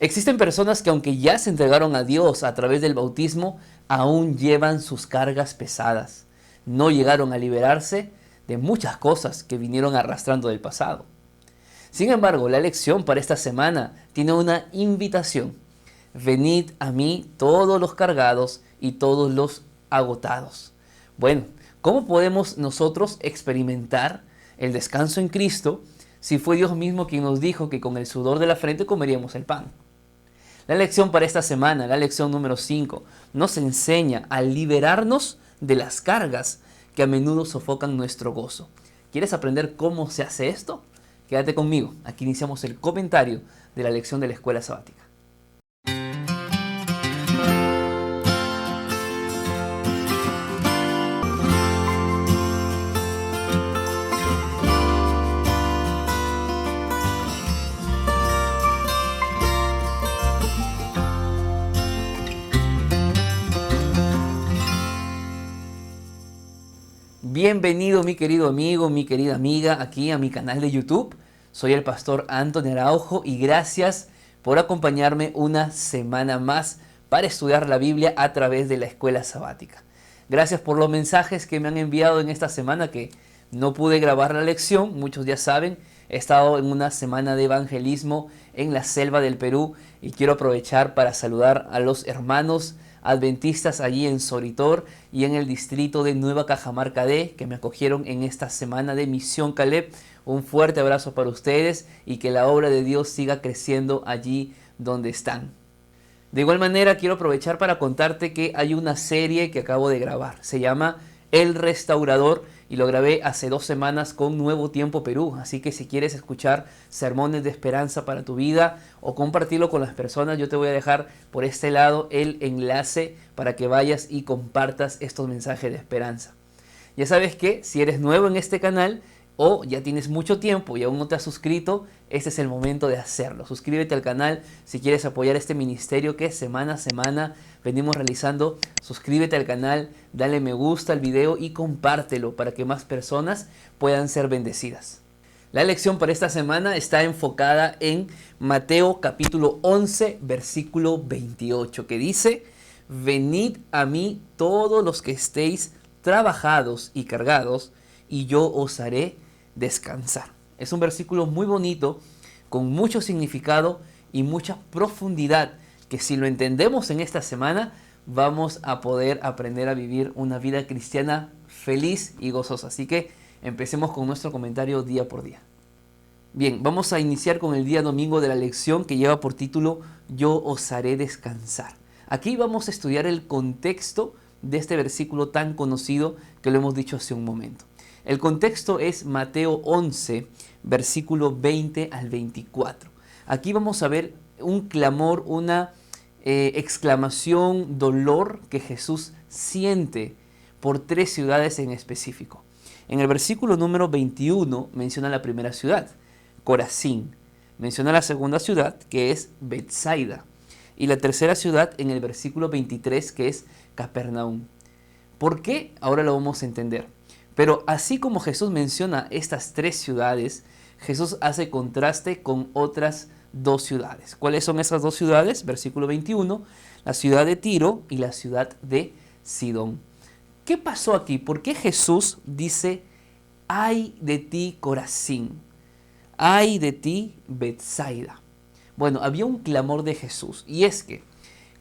Existen personas que aunque ya se entregaron a Dios a través del bautismo, aún llevan sus cargas pesadas. No llegaron a liberarse de muchas cosas que vinieron arrastrando del pasado. Sin embargo, la lección para esta semana tiene una invitación. Venid a mí todos los cargados y todos los agotados. Bueno, ¿cómo podemos nosotros experimentar el descanso en Cristo si fue Dios mismo quien nos dijo que con el sudor de la frente comeríamos el pan? La lección para esta semana, la lección número 5, nos enseña a liberarnos de las cargas que a menudo sofocan nuestro gozo. ¿Quieres aprender cómo se hace esto? Quédate conmigo, aquí iniciamos el comentario de la lección de la escuela sabática. Bienvenido mi querido amigo, mi querida amiga, aquí a mi canal de YouTube. Soy el pastor Antonio Araujo y gracias por acompañarme una semana más para estudiar la Biblia a través de la escuela sabática. Gracias por los mensajes que me han enviado en esta semana que no pude grabar la lección. Muchos ya saben, he estado en una semana de evangelismo en la selva del Perú y quiero aprovechar para saludar a los hermanos adventistas allí en Soritor y en el distrito de Nueva Cajamarca D que me acogieron en esta semana de Misión Caleb. Un fuerte abrazo para ustedes y que la obra de Dios siga creciendo allí donde están. De igual manera quiero aprovechar para contarte que hay una serie que acabo de grabar. Se llama El Restaurador y lo grabé hace 2 semanas con Nuevo Tiempo Perú. Así que si quieres escuchar sermones de esperanza para tu vida o compartirlo con las personas, yo te voy a dejar por este lado el enlace para que vayas y compartas estos mensajes de esperanza. Ya sabes que si eres nuevo en este canal o ya tienes mucho tiempo y aún no te has suscrito, este es el momento de hacerlo. Suscríbete al canal si quieres apoyar este ministerio que semana a semana venimos realizando. Suscríbete al canal, dale me gusta al video y compártelo para que más personas puedan ser bendecidas. La lección para esta semana está enfocada en Mateo capítulo 11, versículo 28, que dice: Venid a mí todos los que estéis trabajados y cargados, y yo os haré descansar. Es un versículo muy bonito, con mucho significado y mucha profundidad, que si lo entendemos en esta semana, vamos a poder aprender a vivir una vida cristiana feliz y gozosa. Así que empecemos con nuestro comentario día por día. Bien, vamos a iniciar con el día domingo de la lección que lleva por título Yo os haré descansar. Aquí vamos a estudiar el contexto de este versículo tan conocido que lo hemos dicho hace un momento. El contexto es Mateo 11, versículo 20 al 24. Aquí vamos a ver un clamor, una exclamación, dolor que Jesús siente por 3 ciudades en específico. En el versículo número 21 menciona la primera ciudad, Corazín. Menciona la segunda ciudad, que es Betsaida. Y la tercera ciudad en el versículo 23, que es Capernaum. ¿Por qué? Ahora lo vamos a entender. Pero así como Jesús menciona estas 3 ciudades, Jesús hace contraste con otras 2 ciudades. ¿Cuáles son esas 2 ciudades? Versículo 21, la ciudad de Tiro y la ciudad de Sidón. ¿Qué pasó aquí? ¿Por qué Jesús dice, ay de ti Corazín, ay de ti Betsaida? Bueno, había un clamor de Jesús y es que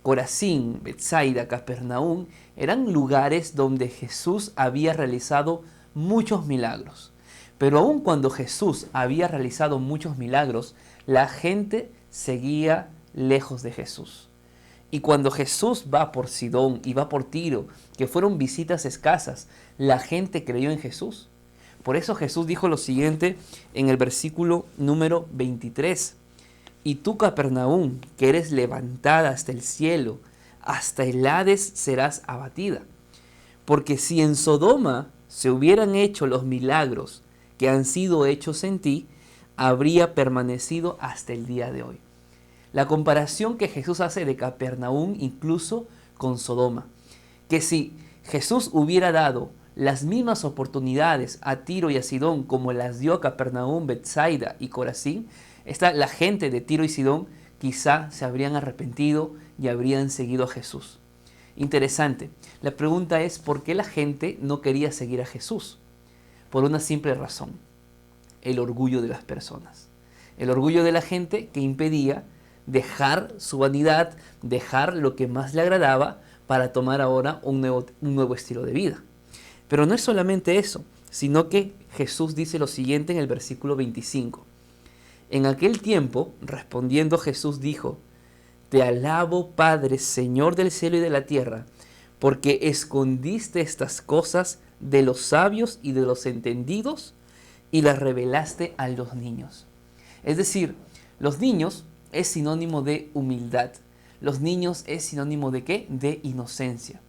Corazín, Betsaida, Capernaum eran lugares donde Jesús había realizado muchos milagros. Pero aun cuando Jesús había realizado muchos milagros, la gente seguía lejos de Jesús. Y cuando Jesús va por Sidón y va por Tiro, que fueron visitas escasas, la gente creyó en Jesús. Por eso Jesús dijo lo siguiente en el versículo número 23. Y tú, Capernaum, que eres levantada hasta el cielo, hasta el Hades serás abatida. Porque si en Sodoma se hubieran hecho los milagros que han sido hechos en ti, habría permanecido hasta el día de hoy. La comparación que Jesús hace de Capernaum incluso con Sodoma. Que si Jesús hubiera dado las mismas oportunidades a Tiro y a Sidón como las dio a Capernaum, Betsaida y Corazín, la gente de Tiro y Sidón quizá se habrían arrepentido y habrían seguido a Jesús. Interesante. La pregunta es, ¿por qué la gente no quería seguir a Jesús? Por una simple razón: el orgullo de las personas. El orgullo de la gente que impedía dejar su vanidad, dejar lo que más le agradaba para tomar ahora un nuevo estilo de vida. Pero no es solamente eso, sino que Jesús dice lo siguiente en el versículo 25. En aquel tiempo, respondiendo Jesús dijo: Te alabo, Padre, Señor del cielo y de la tierra, porque escondiste estas cosas de los sabios y de los entendidos y las revelaste a los niños. Es decir, los niños es sinónimo de humildad. Los niños es sinónimo de ¿qué? De inocencia.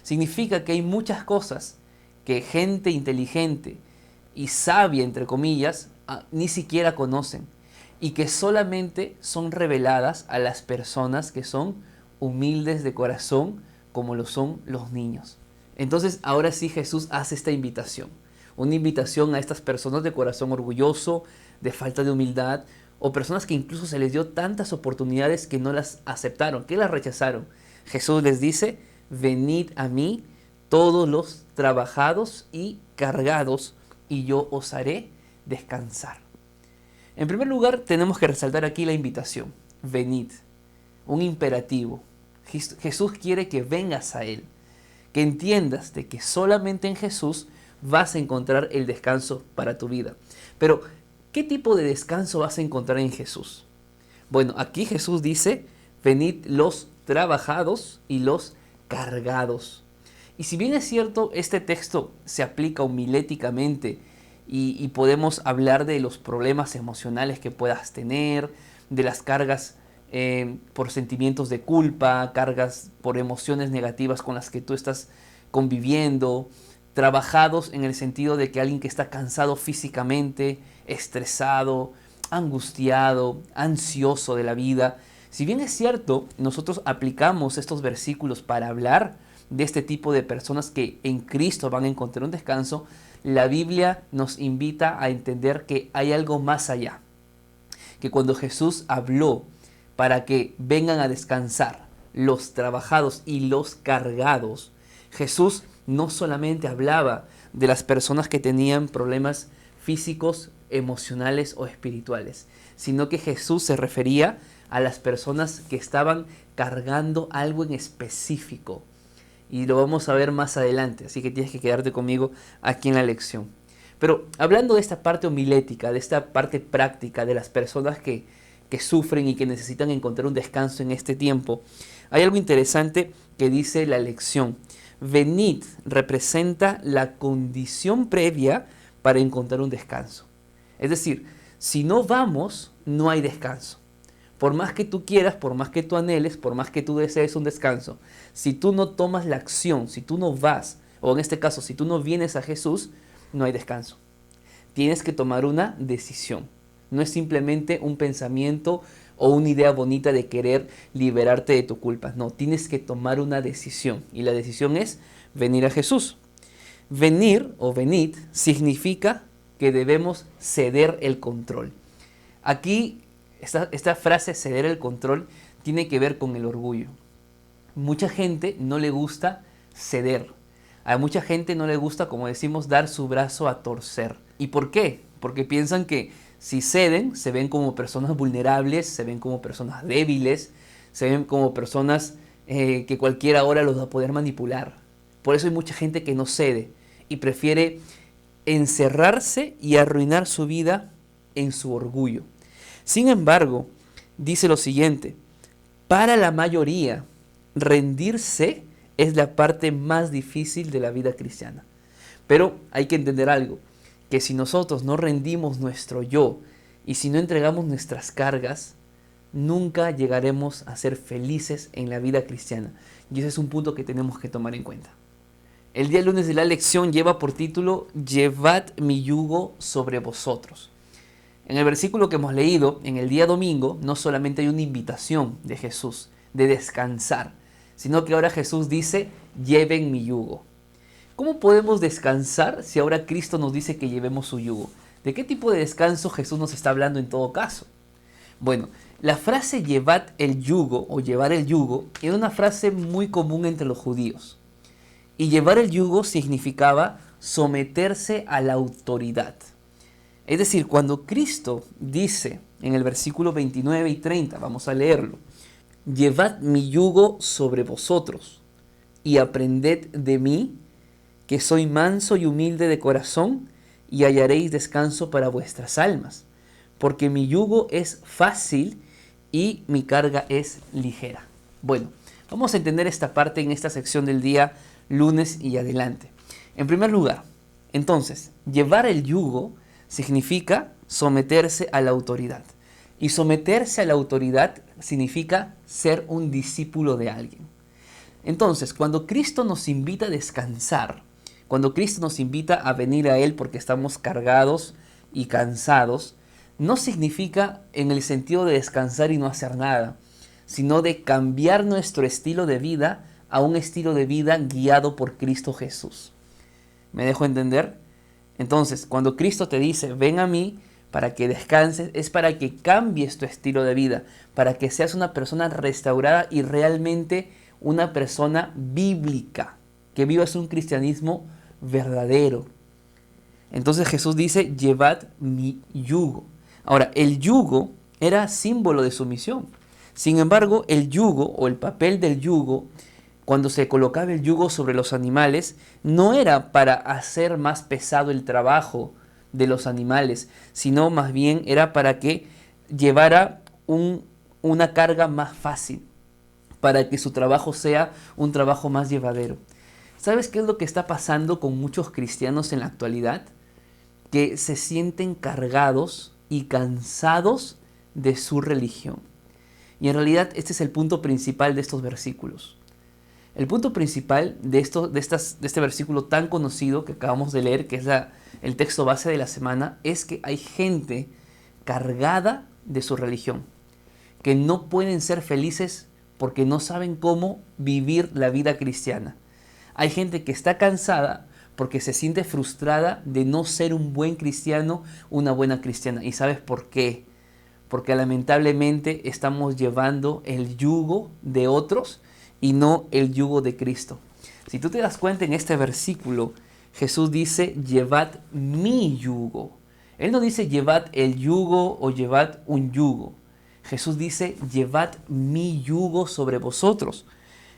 Significa que hay muchas cosas que gente inteligente y sabia, entre comillas, ni siquiera conocen, y que solamente son reveladas a las personas que son humildes de corazón, como lo son los niños. Entonces, ahora sí Jesús hace esta invitación. Una invitación a estas personas de corazón orgulloso, de falta de humildad, o personas que incluso se les dio tantas oportunidades que no las aceptaron, que las rechazaron. Jesús les dice: venid a mí todos los trabajados y cargados, y yo os haré descansar. En primer lugar, tenemos que resaltar aquí la invitación. Venid, un imperativo. Jesús quiere que vengas a Él, que entiendas de que solamente en Jesús vas a encontrar el descanso para tu vida. Pero, ¿qué tipo de descanso vas a encontrar en Jesús? Bueno, aquí Jesús dice: venid los trabajados y los cargados. Y si bien es cierto, este texto se aplica homiléticamente y podemos hablar de los problemas emocionales que puedas tener, de las cargas por sentimientos de culpa, cargas por emociones negativas con las que tú estás conviviendo, trabajados en el sentido de que alguien que está cansado físicamente, estresado, angustiado, ansioso de la vida. Si bien es cierto, nosotros aplicamos estos versículos para hablar de este tipo de personas que en Cristo van a encontrar un descanso, la Biblia nos invita a entender que hay algo más allá. Que cuando Jesús habló para que vengan a descansar los trabajados y los cargados, Jesús no solamente hablaba de las personas que tenían problemas físicos, emocionales o espirituales, sino que Jesús se refería a las personas que estaban cargando algo en específico. Y lo vamos a ver más adelante, así que tienes que quedarte conmigo aquí en la lección. Pero hablando de esta parte homilética, de esta parte práctica de las personas que sufren y que necesitan encontrar un descanso en este tiempo, hay algo interesante que dice la lección. Venid representa la condición previa para encontrar un descanso. Es decir, si no vamos, no hay descanso. Por más que tú quieras, por más que tú anheles, por más que tú desees un descanso, si tú no tomas la acción, si tú no vas, o en este caso, si tú no vienes a Jesús, no hay descanso. Tienes que tomar una decisión. No es simplemente un pensamiento o una idea bonita de querer liberarte de tu culpa. No, tienes que tomar una decisión. Y la decisión es venir a Jesús. Venir o venid significa que debemos ceder el control. Aquí esta frase, ceder el control, tiene que ver con el orgullo. Mucha gente no le gusta ceder. A mucha gente no le gusta, como decimos, dar su brazo a torcer. ¿Y por qué? Porque piensan que si ceden, se ven como personas vulnerables, se ven como personas débiles, se ven como personas que cualquiera hora los va a poder manipular. Por eso hay mucha gente que no cede y prefiere encerrarse y arruinar su vida en su orgullo. Sin embargo, dice lo siguiente: para la mayoría, rendirse es la parte más difícil de la vida cristiana. Pero hay que entender algo, que si nosotros no rendimos nuestro yo y si no entregamos nuestras cargas, nunca llegaremos a ser felices en la vida cristiana. Y ese es un punto que tenemos que tomar en cuenta. El día lunes de la lección lleva por título: Llevad mi yugo sobre vosotros. En el versículo que hemos leído, en el día domingo, no solamente hay una invitación de Jesús de descansar, sino que ahora Jesús dice: lleven mi yugo. ¿Cómo podemos descansar si ahora Cristo nos dice que llevemos su yugo? ¿De qué tipo de descanso Jesús nos está hablando en todo caso? Bueno, La frase llevad el yugo o llevar el yugo era una frase muy común entre los judíos. Y llevar el yugo significaba someterse a la autoridad. Es decir, cuando Cristo dice en el versículo 29 y 30, vamos a leerlo, llevad mi yugo sobre vosotros y aprended de mí, que soy manso y humilde de corazón, y hallaréis descanso para vuestras almas, porque mi yugo es fácil y mi carga es ligera. Bueno, vamos a entender esta parte en esta sección del día lunes y adelante. En primer lugar, entonces, llevar el yugo significa someterse a la autoridad. Y someterse a la autoridad significa ser un discípulo de alguien. Entonces, cuando Cristo nos invita a descansar, cuando Cristo nos invita a venir a Él porque estamos cargados y cansados, no significa en el sentido de descansar y no hacer nada, sino de cambiar nuestro estilo de vida a un estilo de vida guiado por Cristo Jesús. ¿Me dejo entender? Entonces, cuando Cristo te dice, ven a mí para que descanses, es para que cambies tu estilo de vida, para que seas una persona restaurada y realmente una persona bíblica, que vivas un cristianismo verdadero. Entonces Jesús dice, llevad mi yugo. Ahora, el yugo era símbolo de sumisión. Sin embargo, el yugo o el papel del yugo, cuando se colocaba el yugo sobre los animales, no era para hacer más pesado el trabajo de los animales, sino más bien era para que llevara una carga más fácil, para que su trabajo sea un trabajo más llevadero. ¿Sabes qué es lo que está pasando con muchos cristianos en la actualidad? Que se sienten cargados y cansados de su religión. Y en realidad este es el punto principal de estos versículos. El punto principal de este versículo tan conocido que acabamos de leer, que es el texto base de la semana, es que hay gente cargada de su religión, que no pueden ser felices porque no saben cómo vivir la vida cristiana. Hay gente que está cansada porque se siente frustrada de no ser un buen cristiano, una buena cristiana. ¿Y sabes por qué? Porque lamentablemente estamos llevando el yugo de otros y no el yugo de Cristo. Si tú te das cuenta en este versículo, Jesús dice, llevad mi yugo. Él no dice llevad el yugo o llevad un yugo. Jesús dice, llevad mi yugo sobre vosotros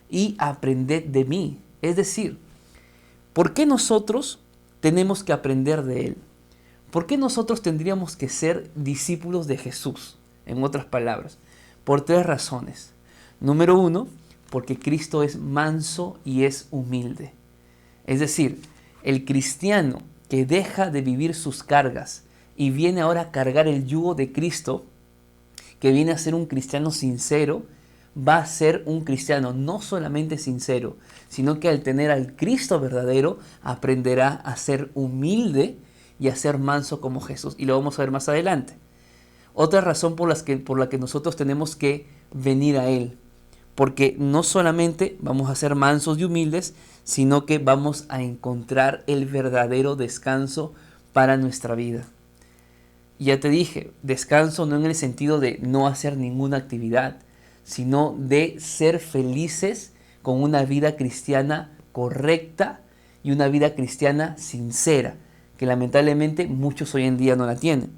y aprended de mí. Es decir, ¿por qué nosotros tenemos que aprender de Él? ¿Por qué nosotros tendríamos que ser discípulos de Jesús? En otras palabras, por tres razones. Número uno, porque Cristo es manso y es humilde. Es decir, el cristiano que deja de vivir sus cargas y viene ahora a cargar el yugo de Cristo, que viene a ser un cristiano sincero, va a ser un cristiano no solamente sincero, sino que al tener al Cristo verdadero, aprenderá a ser humilde y a ser manso como Jesús. Y lo vamos a ver más adelante. Otra razón por la que nosotros tenemos que venir a Él, porque no solamente vamos a ser mansos y humildes, sino que vamos a encontrar el verdadero descanso para nuestra vida. Ya te dije, descanso no en el sentido de no hacer ninguna actividad, sino de ser felices con una vida cristiana correcta y una vida cristiana sincera, que lamentablemente muchos hoy en día no la tienen.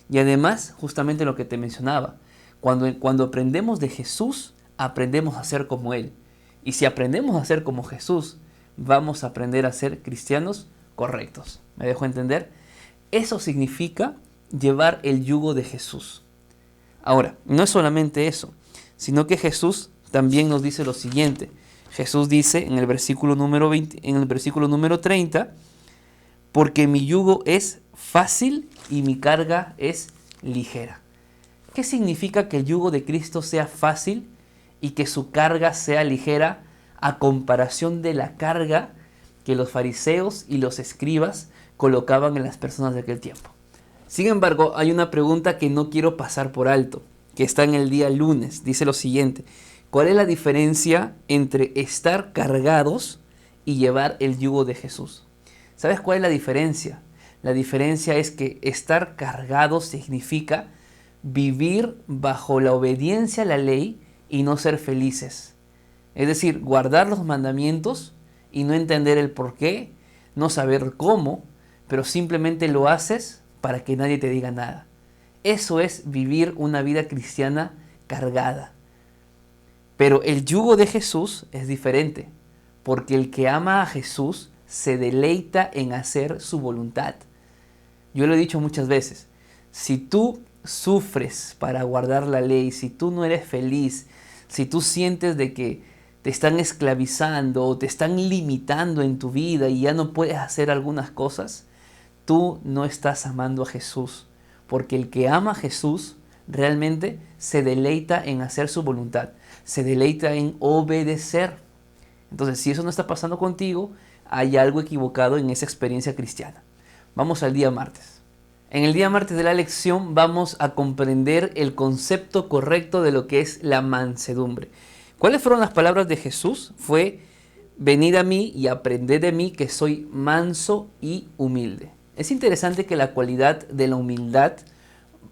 Y además, justamente lo que te mencionaba, cuando aprendemos de Jesús, aprendemos a ser como Él. Y si aprendemos a ser como Jesús, vamos a aprender a ser cristianos correctos. ¿Me dejo entender? Eso significa llevar el yugo de Jesús. Ahora, no es solamente eso, sino que Jesús también nos dice lo siguiente. Jesús dice en el versículo número 30, porque mi yugo es fácil y mi carga es ligera. ¿Qué significa que el yugo de Cristo sea fácil y que su carga sea ligera a comparación de la carga que los fariseos y los escribas colocaban en las personas de aquel tiempo? Sin embargo, hay una pregunta que no quiero pasar por alto, que está en el día lunes. Dice lo siguiente: ¿cuál es la diferencia entre estar cargados y llevar el yugo de Jesús? ¿Sabes cuál es la diferencia? La diferencia es que estar cargado significa vivir bajo la obediencia a la ley y no ser felices. Es decir, guardar los mandamientos y no entender el por qué, no saber cómo, pero simplemente lo haces para que nadie te diga nada. Eso es vivir una vida cristiana cargada. Pero el yugo de Jesús es diferente, porque el que ama a Jesús se deleita en hacer su voluntad. Yo lo he dicho muchas veces, si tú sufres para guardar la ley, si tú no eres feliz, si tú sientes de que te están esclavizando o te están limitando en tu vida y ya no puedes hacer algunas cosas, tú no estás amando a Jesús, porque el que ama a Jesús realmente se deleita en hacer su voluntad, se deleita en obedecer. Entonces, si eso no está pasando contigo, hay algo equivocado en esa experiencia cristiana. Vamos al día martes. En el día martes de la lección vamos a comprender el concepto correcto de lo que es la mansedumbre. ¿Cuáles fueron las palabras de Jesús? Fue: venid a mí y aprended de mí, que soy manso y humilde. Es interesante que la cualidad de la humildad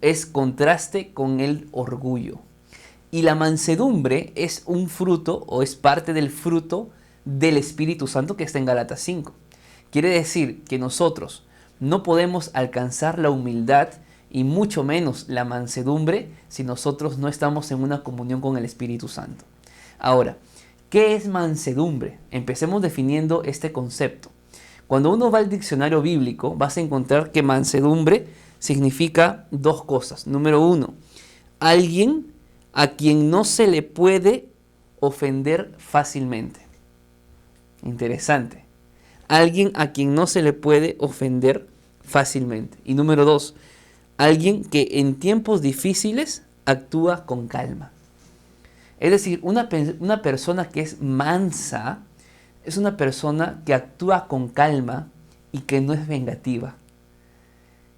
es contraste con el orgullo. Y la mansedumbre es un fruto o es parte del fruto del Espíritu Santo que está en Gálatas 5. Quiere decir que nosotros no podemos alcanzar la humildad y mucho menos la mansedumbre si nosotros no estamos en una comunión con el Espíritu Santo. Ahora, ¿qué es mansedumbre? Empecemos definiendo este concepto. Cuando uno va al diccionario bíblico, vas a encontrar que mansedumbre significa dos cosas. Número uno, alguien a quien no se le puede ofender fácilmente. Interesante. Alguien a quien no se le puede ofender fácilmente. Y número dos, alguien que en tiempos difíciles actúa con calma. Es decir, una persona que es mansa es una persona que actúa con calma y que no es vengativa.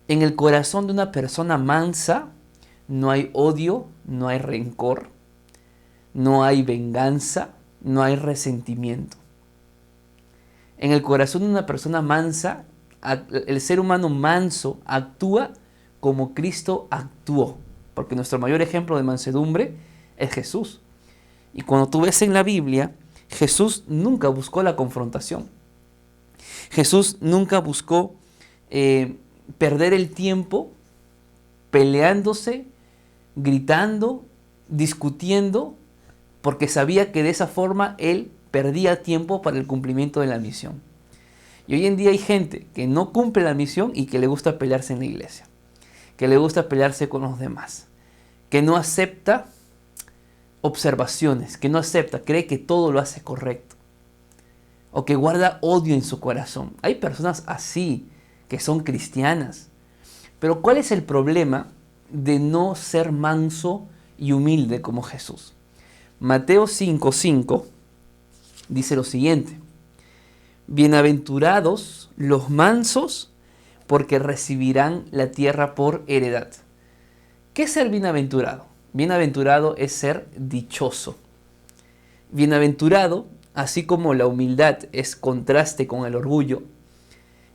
En el corazón de una persona mansa no hay odio, no hay rencor, no hay venganza, no hay resentimiento. En el corazón de una persona mansa, el ser humano manso actúa como Cristo actuó, porque nuestro mayor ejemplo de mansedumbre es Jesús. Y cuando tú ves en la Biblia, Jesús nunca buscó la confrontación. Jesús nunca buscó perder el tiempo peleándose, gritando, discutiendo, porque sabía que de esa forma él perdía tiempo para el cumplimiento de la misión. Y hoy en día hay gente que no cumple la misión y que le gusta pelearse en la iglesia, que le gusta pelearse con los demás, que no acepta observaciones, que no acepta, cree que todo lo hace correcto, o que guarda odio en su corazón. Hay personas así que son cristianas. Pero ¿cuál es el problema de no ser manso y humilde como Jesús? Mateo 5:5 dice lo siguiente: bienaventurados los mansos, porque recibirán la tierra por heredad. ¿Qué es ser bienaventurado? Bienaventurado es ser dichoso. Bienaventurado, así como la humildad es contraste con el orgullo,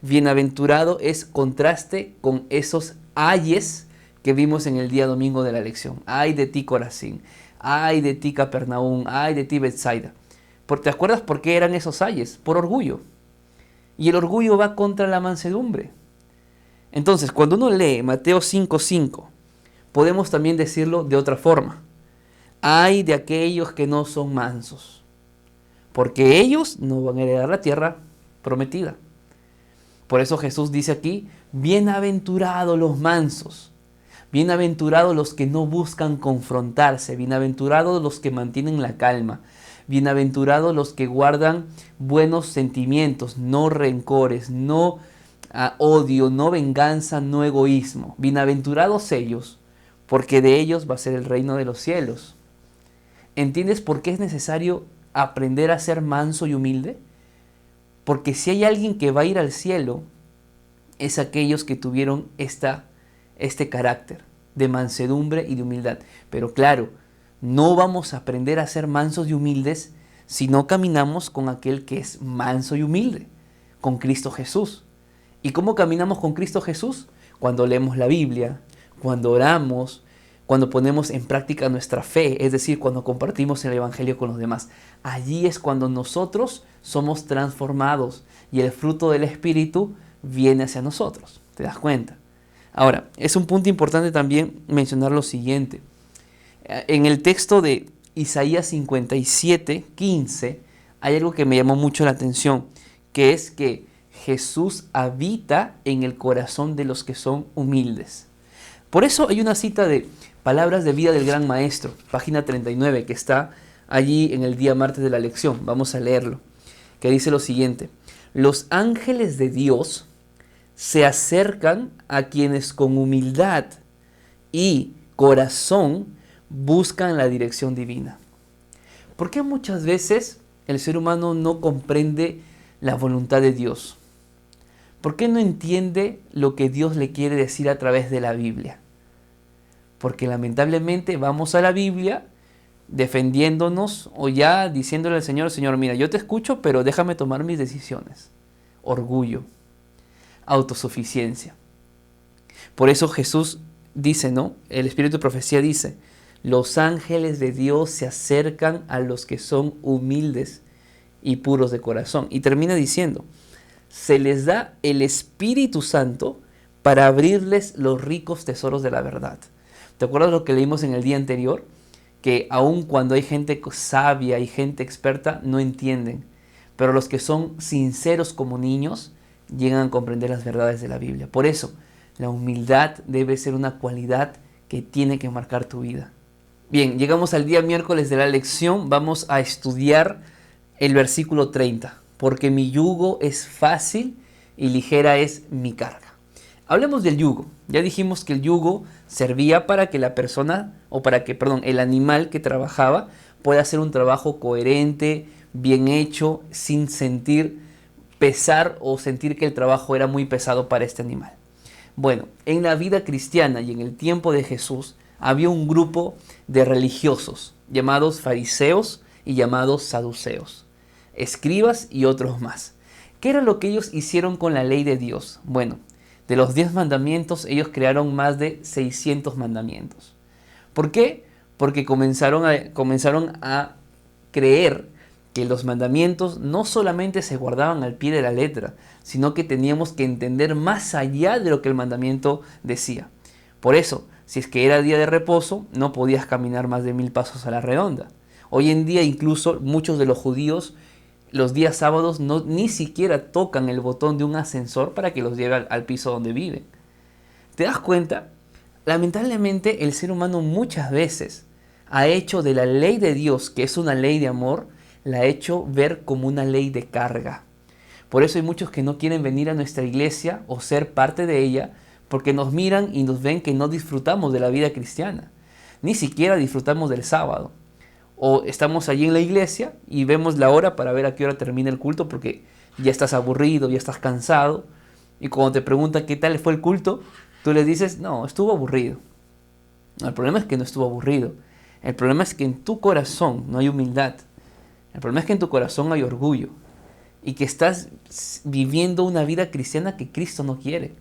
bienaventurado es contraste con esos ayes que vimos en el día domingo de la lección. Ay de ti, Corazín. Ay de ti, Capernaum. Ay de ti, Betsaida. ¿Te acuerdas por qué eran esos ayes? Por orgullo. Y el orgullo va contra la mansedumbre. Entonces, cuando uno lee Mateo 5:5, podemos también decirlo de otra forma: ay de aquellos que no son mansos, porque ellos no van a heredar la tierra prometida. Por eso Jesús dice aquí: bienaventurados los mansos, bienaventurados los que no buscan confrontarse, bienaventurados los que mantienen la calma, bienaventurados los que guardan buenos sentimientos, no rencores, no odio, no venganza, no egoísmo. Bienaventurados ellos, porque de ellos va a ser el reino de los cielos. ¿Entiendes por qué es necesario aprender a ser manso y humilde? Porque si hay alguien que va a ir al cielo, es aquellos que tuvieron este carácter de mansedumbre y de humildad. Pero claro, no vamos a aprender a ser mansos y humildes si no caminamos con aquel que es manso y humilde, con Cristo Jesús. ¿Y cómo caminamos con Cristo Jesús? Cuando leemos la Biblia, cuando oramos, cuando ponemos en práctica nuestra fe, es decir, cuando compartimos el Evangelio con los demás. Allí es cuando nosotros somos transformados y el fruto del Espíritu viene hacia nosotros. ¿Te das cuenta? Ahora, es un punto importante también mencionar lo siguiente. En el texto de Isaías 57, 15, hay algo que me llamó mucho la atención, que es que Jesús habita en el corazón de los que son humildes. Por eso hay una cita de Palabras de Vida del Gran Maestro, página 39, que está allí en el día martes de la lección. Vamos a leerlo, que dice lo siguiente: los ángeles de Dios se acercan a quienes con humildad y corazón buscan la dirección divina. ¿Por qué muchas veces el ser humano no comprende la voluntad de Dios? ¿Por qué no entiende lo que Dios le quiere decir a través de la Biblia? Porque lamentablemente vamos a la Biblia defendiéndonos o ya diciéndole al Señor: Señor, mira, yo te escucho, pero déjame tomar mis decisiones. Orgullo, autosuficiencia. Por eso Jesús dice, ¿no? El Espíritu de Profecía dice: los ángeles de Dios se acercan a los que son humildes y puros de corazón. Y termina diciendo: se les da el Espíritu Santo para abrirles los ricos tesoros de la verdad. ¿Te acuerdas lo que leímos en el día anterior? Que aun cuando hay gente sabia y gente experta, no entienden. Pero los que son sinceros como niños llegan a comprender las verdades de la Biblia. Por eso, la humildad debe ser una cualidad que tiene que marcar tu vida. Bien, llegamos al día miércoles de la lección. Vamos a estudiar el versículo 30. Porque mi yugo es fácil y ligera es mi carga. Hablemos del yugo. Ya dijimos que el yugo servía para que la persona, el animal que trabajaba pueda hacer un trabajo coherente, bien hecho, sin sentir pesar o sentir que el trabajo era muy pesado para este animal. Bueno, en la vida cristiana y en el tiempo de Jesús había un grupo de religiosos llamados fariseos y llamados saduceos, escribas y otros más. ¿Qué era lo que ellos hicieron con la ley de Dios? Bueno, de los 10 mandamientos, ellos crearon más de 600 mandamientos. ¿Por qué? Porque comenzaron a creer que los mandamientos no solamente se guardaban al pie de la letra, sino que teníamos que entender más allá de lo que el mandamiento decía. Por eso, si es que era día de reposo, no podías caminar más de 1000 pasos a la redonda. Hoy en día incluso muchos de los judíos los días sábados ni siquiera tocan el botón de un ascensor para que los lleve al piso donde viven. ¿Te das cuenta? Lamentablemente el ser humano muchas veces ha hecho de la ley de Dios, que es una ley de amor, la ha hecho ver como una ley de carga. Por eso hay muchos que no quieren venir a nuestra iglesia o ser parte de ella, porque nos miran y nos ven que no disfrutamos de la vida cristiana. Ni siquiera disfrutamos del sábado. O estamos allí en la iglesia y vemos la hora para ver a qué hora termina el culto, porque ya estás aburrido, ya estás cansado. Y cuando te preguntan qué tal fue el culto, tú les dices: no, estuvo aburrido. No, el problema es que no estuvo aburrido. El problema es que en tu corazón no hay humildad. El problema es que en tu corazón hay orgullo. Y que estás viviendo una vida cristiana que Cristo no quiere.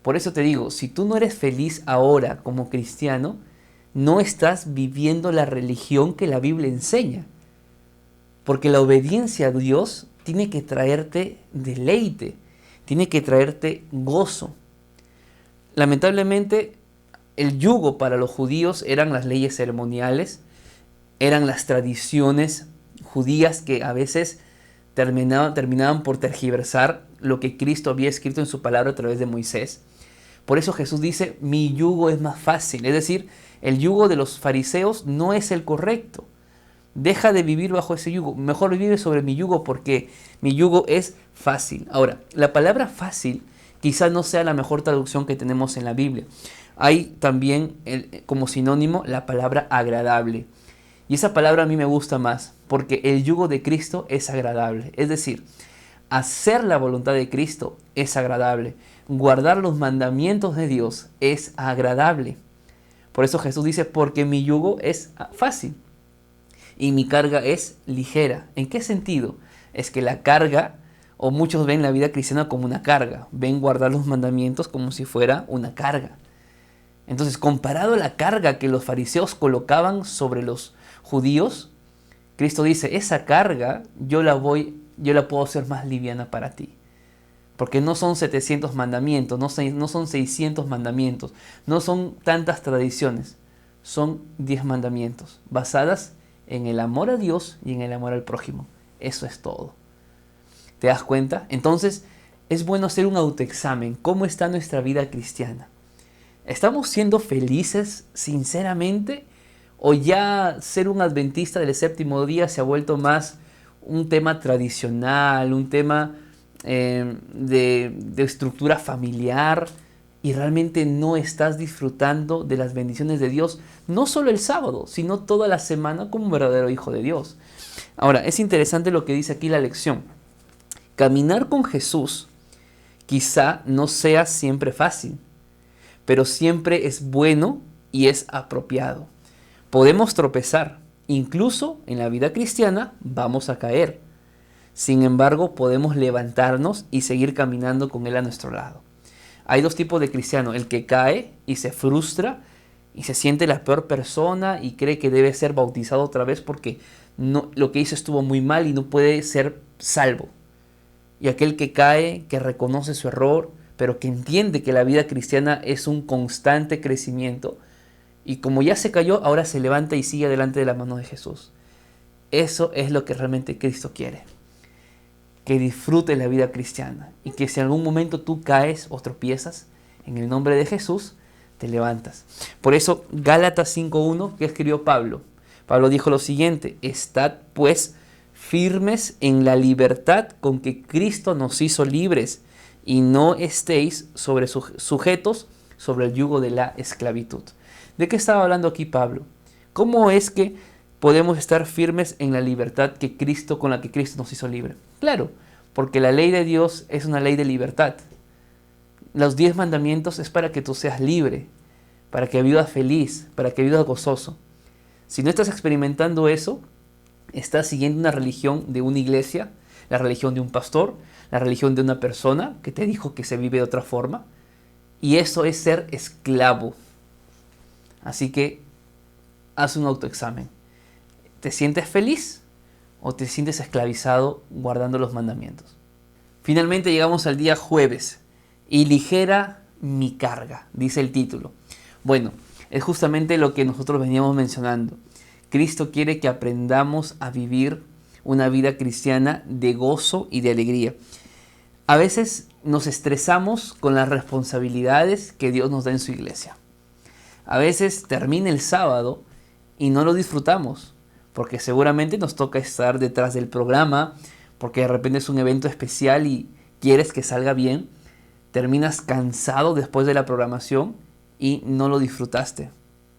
Por eso te digo, si tú no eres feliz ahora como cristiano, no estás viviendo la religión que la Biblia enseña. Porque la obediencia a Dios tiene que traerte deleite, tiene que traerte gozo. Lamentablemente, el yugo para los judíos eran las leyes ceremoniales, eran las tradiciones judías que a veces terminaban por tergiversar lo que Cristo había escrito en su palabra a través de Moisés. Por eso Jesús dice: mi yugo es más fácil. Es decir, el yugo de los fariseos no es el correcto. Deja de vivir bajo ese yugo. Mejor vive sobre mi yugo, porque mi yugo es fácil. Ahora, la palabra fácil quizás no sea la mejor traducción que tenemos en la Biblia. Hay también como sinónimo la palabra agradable. Y esa palabra a mí me gusta más, porque el yugo de Cristo es agradable. Es decir, hacer la voluntad de Cristo es agradable. Guardar los mandamientos de Dios es agradable. Por eso Jesús dice: porque mi yugo es fácil y mi carga es ligera. ¿En qué sentido? Es que la carga, o muchos ven la vida cristiana como una carga, ven guardar los mandamientos como si fuera una carga. Entonces, comparado a la carga que los fariseos colocaban sobre los judíos, Cristo dice, esa carga yo la puedo hacer más liviana para ti. Porque no son 700 mandamientos, no son 600 mandamientos, no son tantas tradiciones. Son 10 mandamientos, basadas en el amor a Dios y en el amor al prójimo. Eso es todo. ¿Te das cuenta? Entonces, es bueno hacer un autoexamen. ¿Cómo está nuestra vida cristiana? ¿Estamos siendo felices sinceramente? ¿O ya ser un adventista del séptimo día se ha vuelto más un tema tradicional, un tema de estructura familiar, y realmente no estás disfrutando de las bendiciones de Dios, no solo el sábado, sino toda la semana como un verdadero hijo de Dios? Ahora, es interesante lo que dice aquí la lección. Caminar con Jesús quizá no sea siempre fácil, pero siempre es bueno y es apropiado. Podemos tropezar, incluso en la vida cristiana vamos a caer. Sin embargo, podemos levantarnos y seguir caminando con Él a nuestro lado. Hay dos tipos de cristianos: el que cae y se frustra y se siente la peor persona y cree que debe ser bautizado otra vez porque lo que hizo estuvo muy mal y no puede ser salvo. Y aquel que cae, que reconoce su error, pero que entiende que la vida cristiana es un constante crecimiento. Y como ya se cayó, ahora se levanta y sigue delante de la mano de Jesús. Eso es lo que realmente Cristo quiere. Que disfrutes la vida cristiana y que si en algún momento tú caes o tropiezas, en el nombre de Jesús te levantas. Por eso Gálatas 5:1 que escribió Pablo. Pablo dijo lo siguiente: estad pues firmes en la libertad con que Cristo nos hizo libres y no estéis sujetos sobre el yugo de la esclavitud. ¿De qué estaba hablando aquí Pablo? ¿Cómo es que podemos estar firmes en la libertad con la que Cristo nos hizo libre? Claro, porque la ley de Dios es una ley de libertad. Los 10 mandamientos es para que tú seas libre, para que vivas feliz, para que vivas gozoso. Si no estás experimentando eso, estás siguiendo una religión de una iglesia, la religión de un pastor, la religión de una persona que te dijo que se vive de otra forma. Y eso es ser esclavo. Así que haz un autoexamen. ¿Te sientes feliz o te sientes esclavizado guardando los mandamientos? Finalmente llegamos al día jueves. Y ligera mi carga, dice el título. Bueno, es justamente lo que nosotros veníamos mencionando. Cristo quiere que aprendamos a vivir una vida cristiana de gozo y de alegría. A veces nos estresamos con las responsabilidades que Dios nos da en su iglesia. A veces termina el sábado y no lo disfrutamos, porque seguramente nos toca estar detrás del programa, porque de repente es un evento especial y quieres que salga bien. Terminas cansado después de la programación y no lo disfrutaste.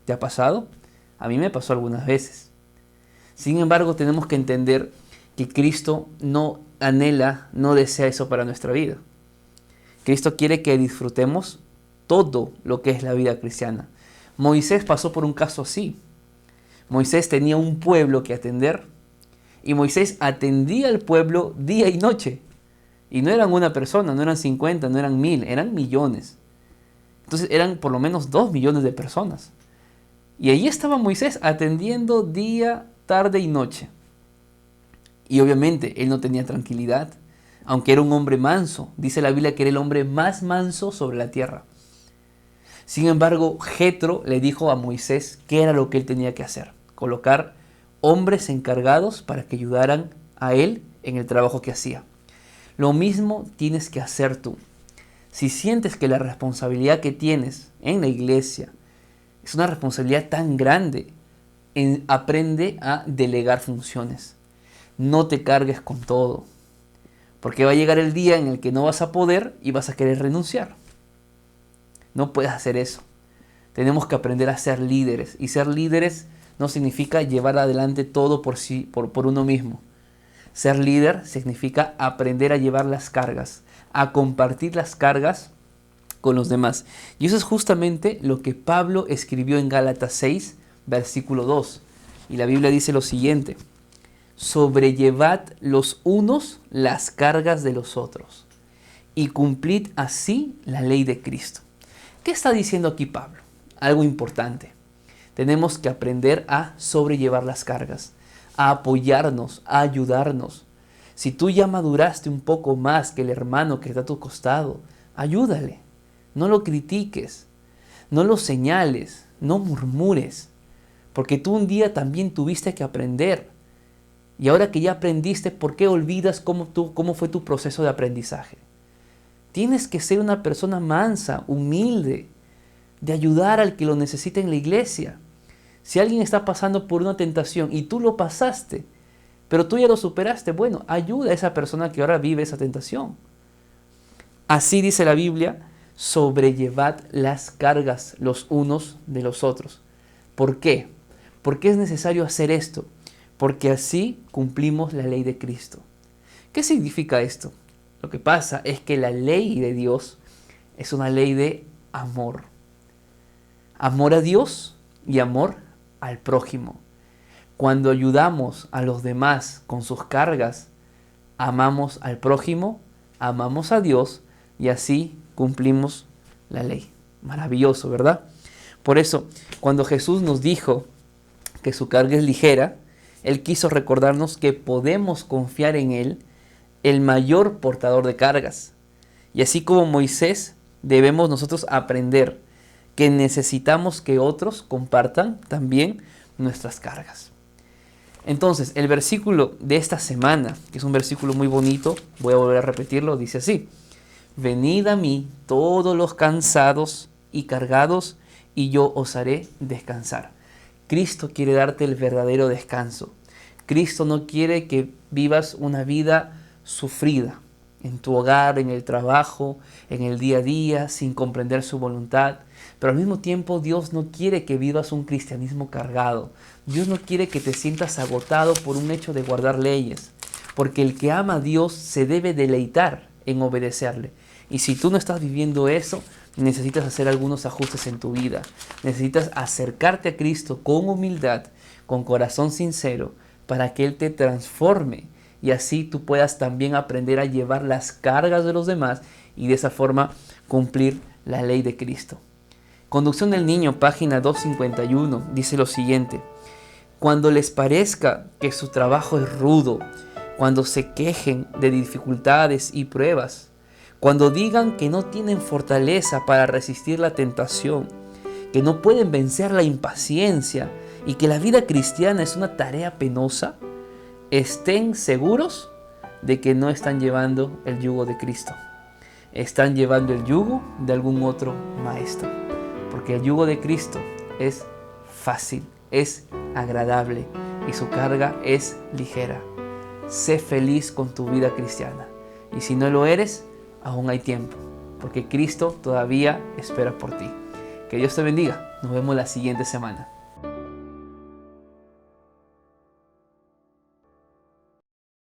¿Te ha pasado? A mí me pasó algunas veces. Sin embargo, tenemos que entender que Cristo no anhela, no desea eso para nuestra vida. Cristo quiere que disfrutemos todo lo que es la vida cristiana. Moisés pasó por un caso así. Moisés tenía un pueblo que atender y Moisés atendía al pueblo día y noche. Y no eran una persona, no eran 50, no eran 1000, eran millones. Entonces eran por lo menos 2 millones de personas. Y allí estaba Moisés atendiendo día, tarde y noche. Y obviamente él no tenía tranquilidad, aunque era un hombre manso. Dice la Biblia que era el hombre más manso sobre la tierra. Sin embargo, Jetro le dijo a Moisés qué era lo que él tenía que hacer. Colocar hombres encargados para que ayudaran a él en el trabajo que hacía. Lo mismo tienes que hacer tú. Si sientes que la responsabilidad que tienes en la iglesia es una responsabilidad tan grande, aprende a delegar funciones. No te cargues con todo, porque va a llegar el día en el que no vas a poder y vas a querer renunciar. No puedes hacer eso. Tenemos que aprender a ser líderes, y ser líderes no significa llevar adelante todo por uno mismo. Ser líder significa aprender a llevar las cargas, a compartir las cargas con los demás. Y eso es justamente lo que Pablo escribió en Gálatas 6, versículo 2. Y la Biblia dice lo siguiente: sobrellevad los unos las cargas de los otros y cumplid así la ley de Cristo. ¿Qué está diciendo aquí Pablo? algo importante. Tenemos que aprender a sobrellevar las cargas, a apoyarnos, a ayudarnos. Si tú ya maduraste un poco más que el hermano que está a tu costado, ayúdale. No lo critiques, no lo señales, no murmures, porque tú un día también tuviste que aprender. Y ahora que ya aprendiste, ¿por qué olvidas cómo fue tu proceso de aprendizaje? Tienes que ser una persona mansa, humilde, de ayudar al que lo necesita en la iglesia. Si alguien está pasando por una tentación y tú lo pasaste, pero tú ya lo superaste, bueno, ayuda a esa persona que ahora vive esa tentación. Así dice la Biblia, sobrellevad las cargas los unos de los otros. ¿Por qué? ¿Por qué es necesario hacer esto? Porque así cumplimos la ley de Cristo. ¿Qué significa esto? Lo que pasa es que la ley de Dios es una ley de amor. Amor a Dios y amor al prójimo. Cuando ayudamos a los demás con sus cargas, amamos al prójimo, amamos a Dios y así cumplimos la ley. Maravilloso, ¿verdad? Por eso, cuando Jesús nos dijo que su carga es ligera, Él quiso recordarnos que podemos confiar en Él, el mayor portador de cargas. Y así como Moisés, debemos nosotros aprender que necesitamos que otros compartan también nuestras cargas. Entonces, el versículo de esta semana, que es un versículo muy bonito, voy a volver a repetirlo, dice así: venid a mí todos los cansados y cargados, y yo os haré descansar. Cristo quiere darte el verdadero descanso. Cristo no quiere que vivas una vida sufrida en tu hogar, en el trabajo, en el día a día, sin comprender su voluntad. Pero al mismo tiempo Dios no quiere que vivas un cristianismo cargado. Dios no quiere que te sientas agotado por un hecho de guardar leyes. Porque el que ama a Dios se debe deleitar en obedecerle. Y si tú no estás viviendo eso, necesitas hacer algunos ajustes en tu vida. Necesitas acercarte a Cristo con humildad, con corazón sincero, para que Él te transforme. Y así tú puedas también aprender a llevar las cargas de los demás y de esa forma cumplir la ley de Cristo. Conducción del Niño, página 251, dice lo siguiente: cuando les parezca que su trabajo es rudo, cuando se quejen de dificultades y pruebas, cuando digan que no tienen fortaleza para resistir la tentación, que no pueden vencer la impaciencia y que la vida cristiana es una tarea penosa, estén seguros de que no están llevando el yugo de Cristo. Están llevando el yugo de algún otro maestro. Porque el yugo de Cristo es fácil, es agradable y su carga es ligera. Sé feliz con tu vida cristiana. Y si no lo eres, aún hay tiempo, porque Cristo todavía espera por ti. Que Dios te bendiga. Nos vemos la siguiente semana.